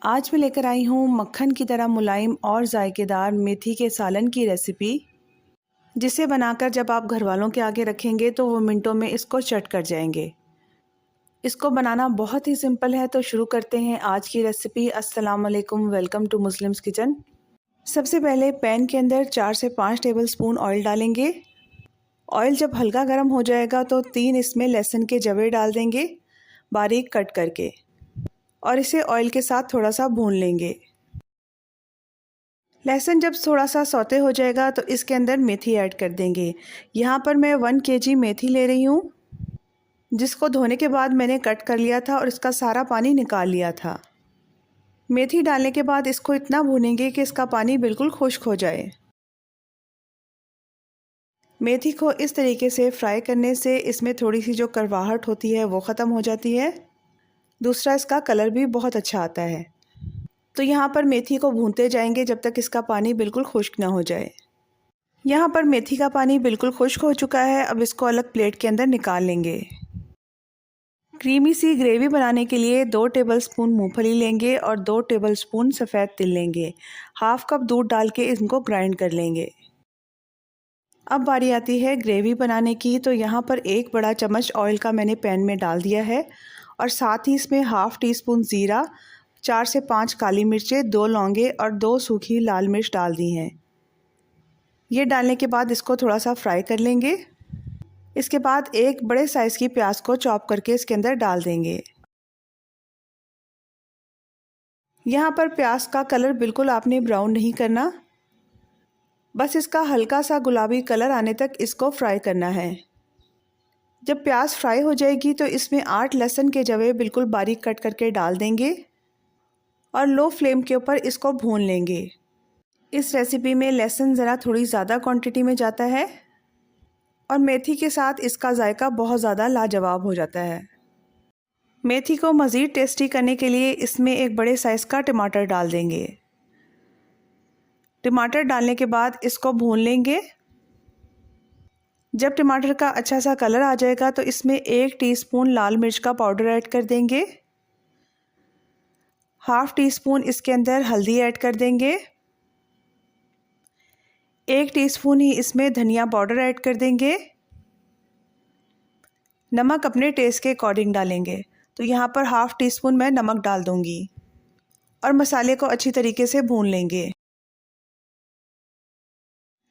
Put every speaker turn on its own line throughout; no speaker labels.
आज मैं लेकर आई हूँ मक्खन की तरह मुलायम और जायकेदार मेथी के सालन की रेसिपी, जिसे बनाकर जब आप घर वालों के आगे रखेंगे तो वो मिनटों में इसको चट कर जाएंगे। इसको बनाना बहुत ही सिंपल है, तो शुरू करते हैं आज की रेसिपी। अस्सलाम वालेकुम, वेलकम टू मुस्लिम्स किचन। सबसे पहले पैन के अंदर 4 से 5 टेबलस्पून ऑयल डालेंगे। ऑयल जब हल्का गर्म हो जाएगा तो 3 इसमें लहसुन के जवे डाल देंगे बारीक कट करके, और इसे ऑयल के साथ थोड़ा सा भून लेंगे। लहसुन जब थोड़ा सा सौते हो जाएगा तो इसके अंदर मेथी ऐड कर देंगे। यहाँ पर मैं 1 kg मेथी ले रही हूँ, जिसको धोने के बाद मैंने कट कर लिया था और इसका सारा पानी निकाल लिया था। मेथी डालने के बाद इसको इतना भूनेंगे कि इसका पानी बिल्कुल खुश्क हो जाए। मेथी को इस तरीके से फ्राई करने से इसमें थोड़ी सी जो करवाहट होती है वो ख़त्म हो जाती है। दूसरा, इसका कलर भी बहुत अच्छा आता है। तो यहाँ पर मेथी को भूनते जाएंगे जब तक इसका पानी बिल्कुल खुश्क ना हो जाए। यहाँ पर मेथी का पानी बिल्कुल खुश्क हो चुका है। अब इसको अलग प्लेट के अंदर निकाल लेंगे। क्रीमी सी ग्रेवी बनाने के लिए 2 टेबलस्पून मूंगफली लेंगे और 2 टेबलस्पून सफ़ेद तिल लेंगे। हाफ कप दूध डाल के इनको ग्राइंड कर लेंगे। अब बारी आती है ग्रेवी बनाने की। तो यहाँ पर 1 बड़ा चम्मच ऑयल का मैंने पैन में डाल दिया है, और साथ ही इसमें हाफ़ टी स्पून ज़ीरा, 4 से 5 काली मिर्चें, 2 लौंगे और 2 सूखी लाल मिर्च डाल दी हैं। ये डालने के बाद इसको थोड़ा सा फ्राई कर लेंगे। इसके बाद 1 बड़े साइज़ की प्याज को चॉप करके इसके अंदर डाल देंगे। यहाँ पर प्याज का कलर बिल्कुल आपने ब्राउन नहीं करना, बस इसका हल्का सा गुलाबी कलर आने तक इसको फ्राई करना है। जब प्याज फ्राई हो जाएगी तो इसमें 8 लहसुन के जवे बिल्कुल बारीक कट करके डाल देंगे और लो फ्लेम के ऊपर इसको भून लेंगे। इस रेसिपी में लहसुन ज़रा थोड़ी ज़्यादा क्वांटिटी में जाता है और मेथी के साथ इसका जायका बहुत ज़्यादा लाजवाब हो जाता है। मेथी को मज़ीद टेस्टी करने के लिए इसमें 1 बड़े साइज़ का टमाटर डाल देंगे। टमाटर डालने के बाद इसको भून लेंगे। जब टमाटर का अच्छा सा कलर आ जाएगा तो इसमें 1 टीस्पून लाल मिर्च का पाउडर ऐड कर देंगे। हाफ़ टी स्पून इसके अंदर हल्दी ऐड कर देंगे। 1 टीस्पून ही इसमें धनिया पाउडर ऐड कर देंगे। नमक अपने टेस्ट के अकॉर्डिंग डालेंगे। तो यहाँ पर हाफ़ टी स्पून मैं नमक डाल दूँगी और मसाले को अच्छी तरीके से भून लेंगे।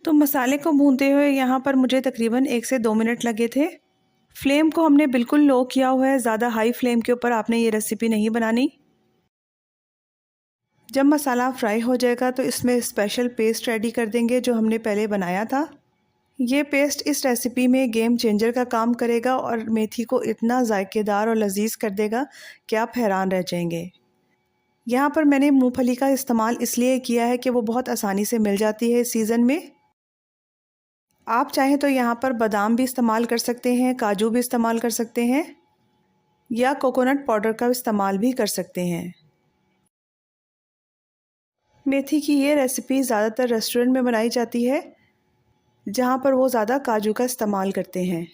तो मसाले को भूनते हुए यहाँ पर मुझे तकरीबन 1 से 2 मिनट लगे थे। फ्लेम को हमने बिल्कुल लो किया हुआ है, ज़्यादा हाई फ्लेम के ऊपर आपने ये रेसिपी नहीं बनानी। जब मसाला फ्राई हो जाएगा तो इसमें स्पेशल पेस्ट रेडी कर देंगे जो हमने पहले बनाया था। ये पेस्ट इस रेसिपी में गेम चेंजर का काम करेगा और मेथी को इतना जायकेदार और लजीज कर देगा कि आप हैरान रह जाएंगे। यहाँ पर मैंने मूंगफली का इस्तेमाल इसलिए किया है कि वो बहुत आसानी से मिल जाती है इस सीज़न में। आप चाहें तो यहाँ पर बादाम भी इस्तेमाल कर सकते हैं, काजू भी इस्तेमाल कर सकते हैं, या कोकोनट पाउडर का इस्तेमाल भी कर सकते हैं। मेथी की ये रेसिपी ज़्यादातर रेस्टोरेंट में बनाई जाती है, जहाँ पर वो ज़्यादा काजू का इस्तेमाल करते हैं।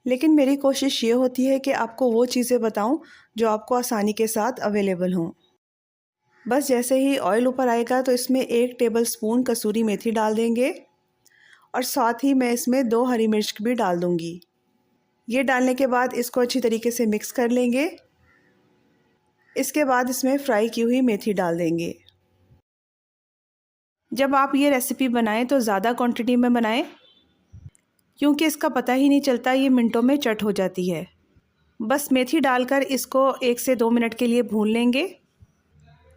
लेकिन मेरी कोशिश ये होती है कि आपको वो चीज़ें बताऊं जो आपको आसानी के साथ अवेलेबल हों। बस जैसे ही ऑयल ऊपर आएगा तो इसमें 1 टेबलस्पून कसूरी मेथी डाल देंगे, और साथ ही मैं इसमें 2 हरी मिर्च भी डाल दूँगी। ये डालने के बाद इसको अच्छी तरीके से मिक्स कर लेंगे। इसके बाद इसमें फ्राई की हुई मेथी डाल देंगे। जब आप ये रेसिपी बनाएं तो ज़्यादा क्वांटिटी में बनाएं, क्योंकि इसका पता ही नहीं चलता, ये मिनटों में चट हो जाती है। बस मेथी डालकर इसको 1 से 2 मिनट के लिए भून लेंगे।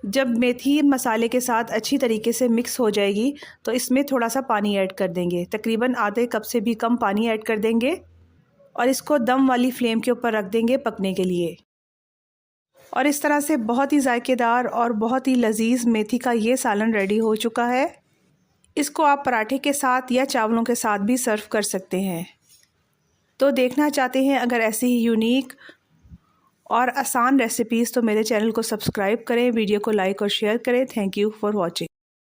जब मेथी मसाले के साथ अच्छी तरीके से मिक्स हो जाएगी तो इसमें थोड़ा सा पानी ऐड कर देंगे, तकरीबन आधे कप से भी कम पानी ऐड कर देंगे, और इसको दम वाली फ्लेम के ऊपर रख देंगे पकने के लिए। और इस तरह से बहुत ही जायकेदार और बहुत ही लजीज मेथी का ये सालन रेडी हो चुका है। इसको आप पराठे के साथ या चावलों के साथ भी सर्व कर सकते हैं। तो देखना चाहते हैं अगर ऐसी ही यूनिक और आसान रेसिपीज़ तो मेरे चैनल को सब्सक्राइब करें, वीडियो को लाइक और शेयर करें। Thank you for watching.